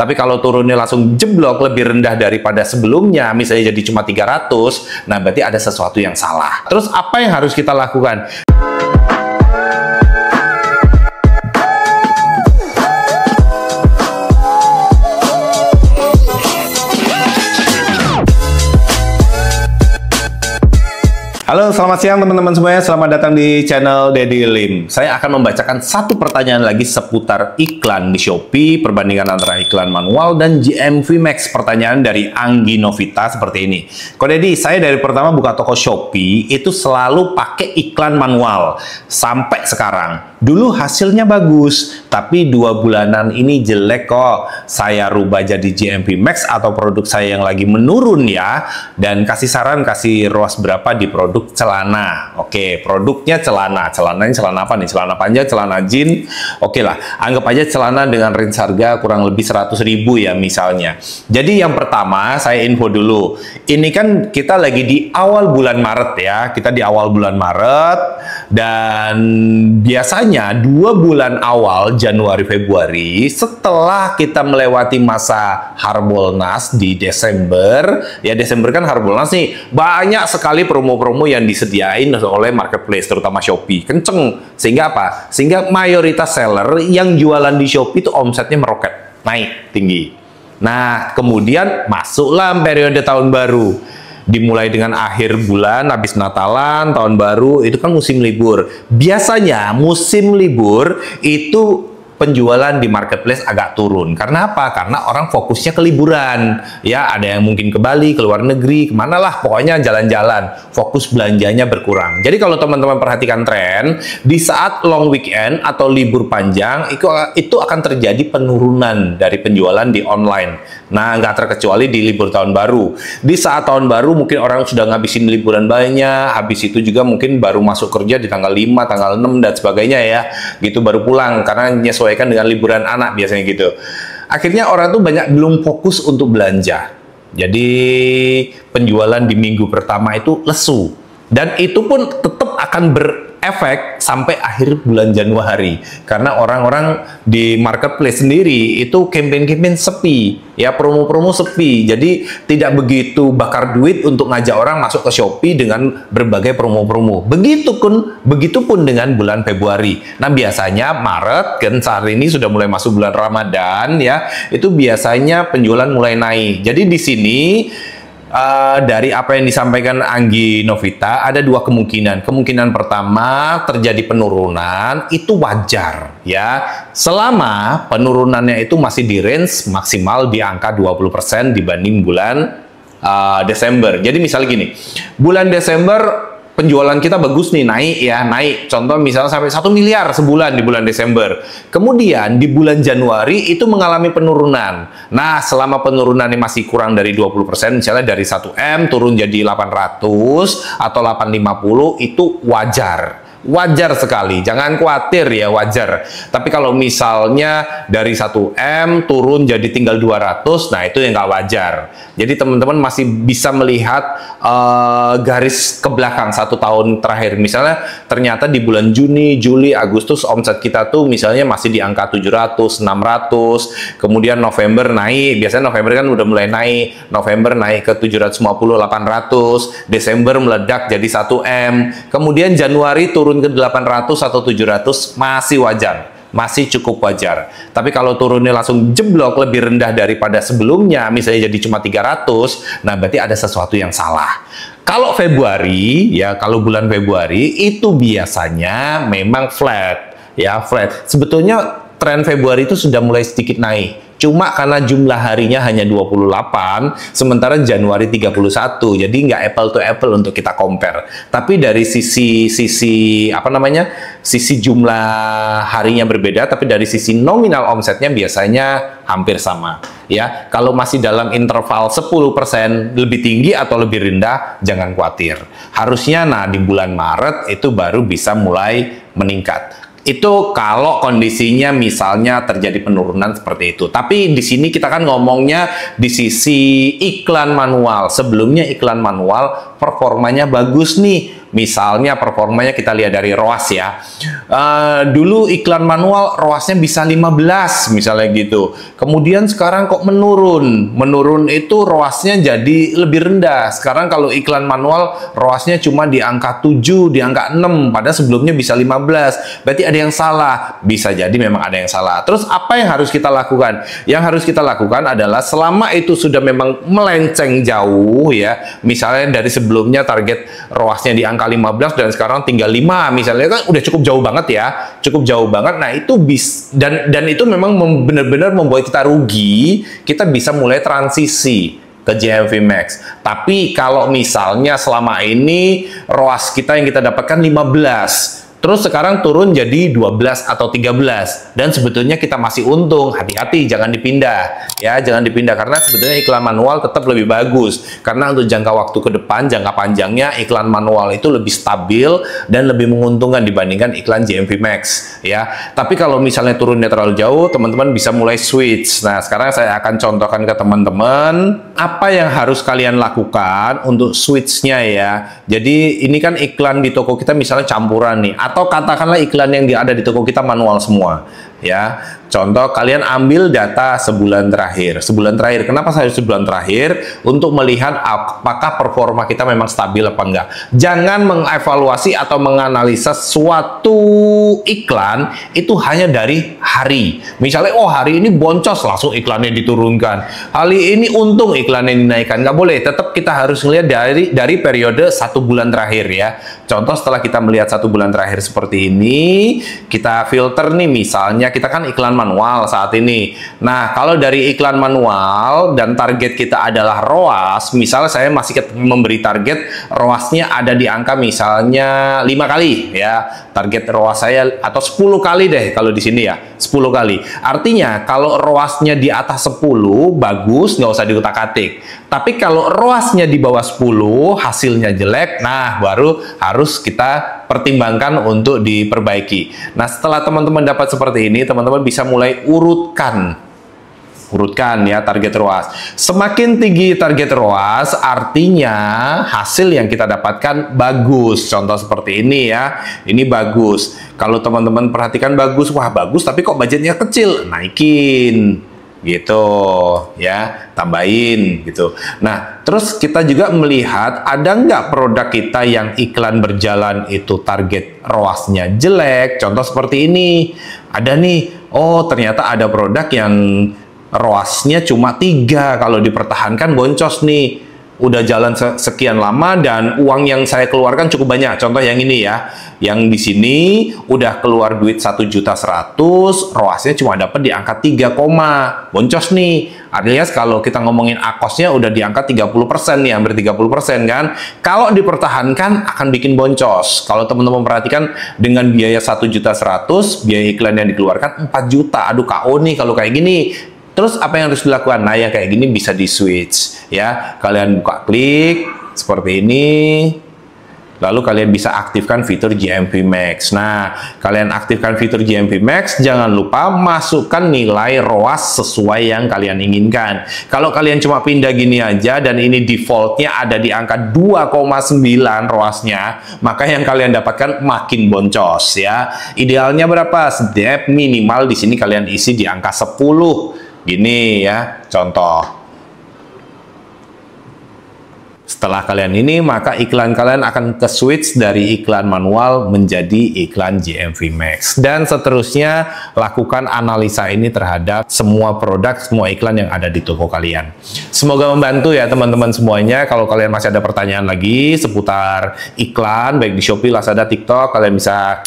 Tapi kalau turunnya langsung jeblok lebih rendah daripada sebelumnya, misalnya jadi cuma 300, nah berarti ada sesuatu yang salah. Terus apa yang harus kita lakukan? Halo, selamat siang teman-teman semuanya. Selamat datang di channel Deddy Lim. Saya akan membacakan satu pertanyaan lagi seputar iklan di Shopee, perbandingan antara iklan manual dan GMV Max. Pertanyaan dari Anggi Novita seperti ini. Kok Deddy, saya dari pertama buka toko Shopee itu selalu pakai iklan manual sampai sekarang. Dulu hasilnya bagus, tapi 2 bulanan ini jelek kok. Saya rubah jadi GMV Max atau produk saya yang lagi menurun ya. Dan kasih saran, kasih ROAS berapa di produk celana. Oke, produknya celana. Celananya celana apa nih? Celana panjang, celana jeans. Oke lah, anggap aja celana dengan range harga kurang lebih 100.000 ya misalnya. Jadi yang pertama, saya info dulu. Ini kan kita lagi di awal bulan Maret ya. Kita di awal bulan Maret. Dan biasanya 2 bulan awal, Januari, Februari, setelah kita melewati masa Harbolnas di Desember, ya Desember kan Harbolnas nih, banyak sekali promo-promo yang disediain oleh marketplace, terutama Shopee. Kenceng. Sehingga apa? Sehingga mayoritas seller yang jualan di Shopee itu omsetnya meroket, naik tinggi. Nah, kemudian masuklah periode tahun baru. Dimulai dengan akhir bulan, habis Natalan, tahun baru, itu kan musim libur. Biasanya musim libur itu penjualan di marketplace agak turun. Karena apa? Karena orang fokusnya ke liburan. Ya, ada yang mungkin ke Bali, ke luar negeri, kemana lah, pokoknya jalan-jalan. Fokus belanjanya berkurang. Jadi kalau teman-teman perhatikan tren, di saat long weekend atau libur panjang, itu akan terjadi penurunan dari penjualan di online. Nah, nggak terkecuali di libur tahun baru. Di saat tahun baru mungkin orang sudah ngabisin liburan banyak, habis itu juga mungkin baru masuk kerja di tanggal 5, tanggal 6, dan sebagainya ya. Gitu baru pulang, karena menyesuaikan dengan liburan anak biasanya gitu. Akhirnya orang tuh banyak belum fokus untuk belanja. Jadi penjualan di minggu pertama itu lesu. Dan itu pun tetap akan berefek sampai akhir bulan Januari. Karena orang-orang di marketplace sendiri itu campaign-campaign sepi. Ya, promo-promo sepi. Jadi tidak begitu bakar duit untuk ngajak orang masuk ke Shopee dengan berbagai promo-promo. Begitupun dengan bulan Februari. Nah, biasanya Maret, kan saat ini sudah mulai masuk bulan Ramadan ya. Itu biasanya penjualan mulai naik. Jadi di sini dari apa yang disampaikan Anggi Novita, ada 2 kemungkinan. Kemungkinan pertama, terjadi penurunan, itu wajar ya. Selama penurunannya itu masih di range maksimal di angka 20% dibanding bulan Desember. Jadi misalnya gini, bulan Desember penjualan kita bagus nih, naik. Contoh misalnya sampai 1 miliar sebulan di bulan Desember. Kemudian di bulan Januari itu mengalami penurunan. Nah, selama penurunannya masih kurang dari 20%, misalnya dari 1M turun jadi 800 atau 850, itu wajar. Wajar sekali, jangan khawatir ya, wajar. Tapi kalau misalnya dari 1M turun jadi tinggal 200, nah itu yang nggak wajar. Jadi teman-teman masih bisa melihat garis ke belakang 1 tahun terakhir. Misalnya ternyata di bulan Juni, Juli, Agustus omset kita tuh misalnya masih di angka 700, 600, kemudian November naik, biasanya November kan udah mulai naik, November naik ke 750, 800, Desember meledak jadi 1M, kemudian Januari turun ke 800 atau 700, masih wajar, masih cukup wajar. Tapi kalau turunnya langsung jeblok lebih rendah daripada sebelumnya, misalnya jadi cuma 300, nah berarti ada sesuatu yang salah. Kalau Februari, ya kalau bulan Februari itu biasanya memang flat, ya flat. Sebetulnya tren Februari itu sudah mulai sedikit naik. Cuma karena jumlah harinya hanya 28, sementara Januari 31, jadi nggak apple to apple untuk kita compare. Tapi dari sisi jumlah harinya berbeda, tapi dari sisi nominal omsetnya biasanya hampir sama. Ya, kalau masih dalam interval 10% lebih tinggi atau lebih rendah, jangan khawatir. Harusnya di bulan Maret itu baru bisa mulai meningkat. Itu kalau kondisinya misalnya terjadi penurunan seperti itu. Tapi di sini kita kan ngomongnya di sisi iklan manual. Sebelumnya iklan manual performanya bagus nih. Misalnya performanya kita lihat dari ROAS ya. Dulu iklan manual ROAS-nya bisa 15 misalnya gitu. Kemudian sekarang kok menurun. Menurun itu ROAS-nya jadi lebih rendah. Sekarang kalau iklan manual ROAS-nya cuma di angka 7, di angka 6, padahal sebelumnya bisa 15. Berarti ada yang salah. Bisa jadi memang ada yang salah. Terus apa yang harus kita lakukan? Yang harus kita lakukan adalah selama itu sudah memang melenceng jauh ya. Misalnya dari sebelumnya target ROAS-nya di angka 15 dan sekarang tinggal 5 misalnya, kan udah cukup jauh banget ya. Cukup jauh banget. Nah, itu dan itu memang benar-benar membuat kita rugi. Kita bisa mulai transisi ke GMV Max. Tapi kalau misalnya selama ini ROAS kita yang kita dapatkan 15, terus sekarang turun jadi 12 atau 13, dan sebetulnya kita masih untung, hati-hati, jangan dipindah ya, jangan dipindah, karena sebetulnya iklan manual tetap lebih bagus, karena untuk jangka waktu ke depan, jangka panjangnya iklan manual itu lebih stabil dan lebih menguntungkan dibandingkan iklan GMV Max ya. Tapi kalau misalnya turunnya terlalu jauh, teman-teman bisa mulai switch. Nah, sekarang saya akan contohkan ke teman-teman apa yang harus kalian lakukan untuk switch-nya ya. Jadi ini kan iklan di toko kita misalnya campuran nih, atau katakanlah iklan yang ada di toko kita manual semua ya. Contoh, kalian ambil data sebulan terakhir. Sebulan terakhir, kenapa saya sebulan terakhir? Untuk melihat apakah performa kita memang stabil apa enggak. Jangan mengevaluasi atau menganalisa suatu iklan itu hanya dari hari. Misalnya, oh hari ini boncos, langsung iklannya diturunkan. Hari ini untung, iklannya dinaikkan. Nggak boleh, tetap kita harus melihat dari periode 1 bulan terakhir ya. Contoh, setelah kita melihat 1 bulan terakhir seperti ini, kita filter nih, misalnya kita kan iklan manual saat ini. Nah, kalau dari iklan manual dan target kita adalah ROAS, misalnya saya masih memberi target ROAS-nya ada di angka misalnya 5 kali ya. Target ROAS saya, atau 10 kali deh kalau di sini ya, 10 kali. Artinya kalau ROAS-nya di atas 10 bagus, nggak usah diutak-atik. Tapi kalau ROAS-nya di bawah 10 hasilnya jelek, nah baru harus kita pertimbangkan untuk diperbaiki. Nah, setelah teman-teman dapat seperti ini, teman-teman bisa mulai urutkan ya target ROAS. Semakin tinggi target ROAS, artinya hasil yang kita dapatkan bagus. Contoh seperti ini ya, ini bagus. Kalau teman-teman perhatikan bagus, wah bagus, tapi kok budgetnya kecil, naikin gitu ya, tambahin gitu. Nah, terus kita juga melihat ada nggak produk kita yang iklan berjalan itu target ROAS-nya jelek. Contoh seperti ini, ada nih, oh ternyata ada produk yang ROAS-nya cuma 3, kalau dipertahankan boncos nih. Udah jalan sekian lama dan uang yang saya keluarkan cukup banyak. Contoh yang ini ya, yang di sini udah keluar duit 1.100.000, ROAS-nya cuma dapat di angka 3, boncos nih. Artinya kalau kita ngomongin AKOS-nya udah di angka 30% nih, hampir 30% kan. Kalau dipertahankan akan bikin boncos. Kalau teman-teman perhatikan, dengan biaya 1.100.000, biaya iklan yang dikeluarkan 4 juta. Aduh, KO nih kalau kayak gini. Terus apa yang harus dilakukan? Nah, yang kayak gini bisa di switch ya. Kalian buka klik seperti ini, lalu kalian bisa aktifkan fitur GMV Max. Nah, kalian aktifkan fitur GMV Max, jangan lupa masukkan nilai ROAS sesuai yang kalian inginkan. Kalau kalian cuma pindah gini aja dan ini defaultnya ada di angka 2,9 ROAS-nya, maka yang kalian dapatkan makin boncos ya. Idealnya berapa? Step minimal di sini kalian isi di angka 10. Gini ya, contoh. Setelah kalian ini, maka iklan kalian akan ke switch dari iklan manual menjadi iklan GMV Max. Dan seterusnya, lakukan analisa ini terhadap semua produk, semua iklan yang ada di toko kalian. Semoga membantu ya teman-teman semuanya. Kalau kalian masih ada pertanyaan lagi seputar iklan, baik di Shopee, Lazada, TikTok, kalian bisa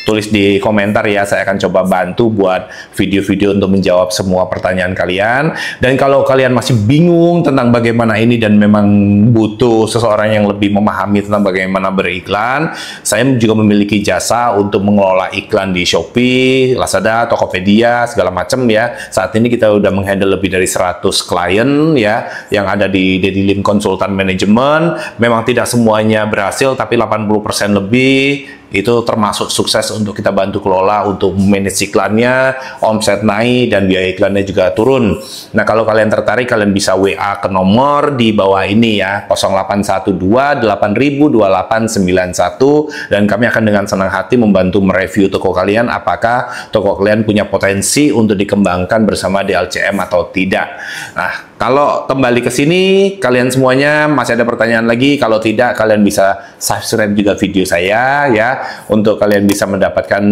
tulis di komentar ya, saya akan coba bantu buat video-video untuk menjawab semua pertanyaan kalian. Dan kalau kalian masih bingung tentang bagaimana ini dan memang butuh seseorang yang lebih memahami tentang bagaimana beriklan, saya juga memiliki jasa untuk mengelola iklan di Shopee, Lazada, Tokopedia, segala macam ya. Saat ini kita udah menghandle lebih dari 100 klien ya, yang ada di Daddy Lim Konsultan Manajemen. Memang tidak semuanya berhasil, tapi 80% lebih itu termasuk sukses untuk kita bantu kelola untuk manage iklannya, omset naik dan biaya iklannya juga turun. Nah, kalau kalian tertarik, kalian bisa WA ke nomor di bawah ini ya, 0812 8000 2891, dan kami akan dengan senang hati membantu mereview toko kalian, apakah toko kalian punya potensi untuk dikembangkan bersama DLCM atau tidak. Nah, kalau kembali ke sini, kalian semuanya masih ada pertanyaan lagi? Kalau tidak, kalian bisa subscribe juga video saya ya, untuk kalian bisa mendapatkan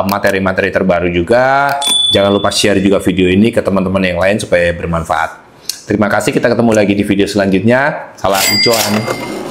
materi-materi terbaru juga. Jangan lupa share juga video ini ke teman-teman yang lain supaya bermanfaat. Terima kasih, kita ketemu lagi di video selanjutnya. Salam cuan.